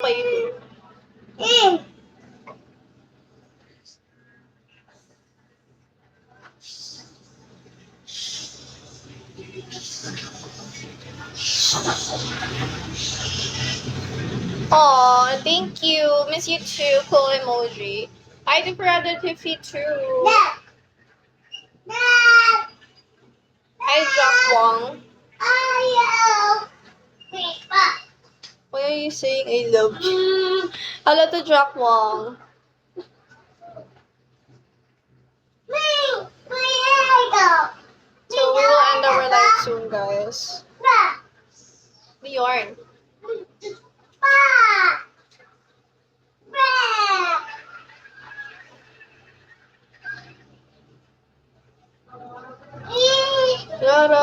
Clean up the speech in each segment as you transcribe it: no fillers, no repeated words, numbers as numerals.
you. Aw, thank you. Miss you too. Cool emoji. I do Brother Tiffy too. Hi, Jack Wong. Why are you saying I love you? Hello to Jack Wong. So we will end our live soon, guys. Bjorn. La, la, la, la, la.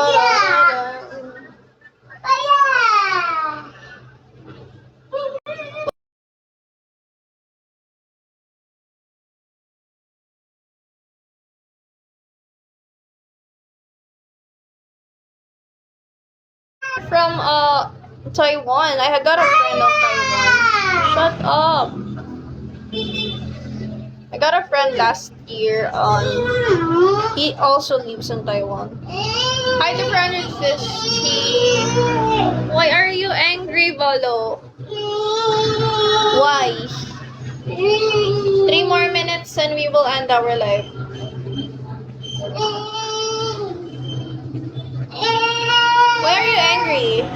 From Taiwan. I had got a friend of Taiwan. Shut up. I got a friend last year. He also lives in Taiwan. Hi to 350. Why are you angry, Bolo? Why? 3 more minutes and we will end our live. Why are you angry?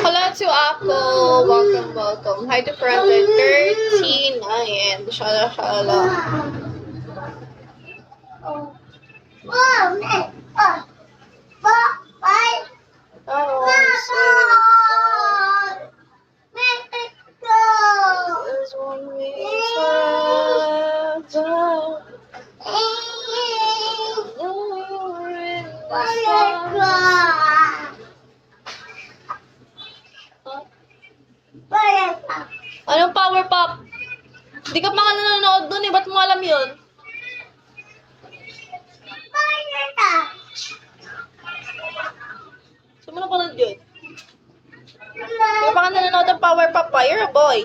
Hello to Apple. Welcome. Hi to friend 39. Shala shala. Anong power pop? Di ka pa nga nanonood dun eh. Ba't mo alam yun? Saan mo napanood yun? Di ka pa nga nanonood ng power pop pa. You're a boy.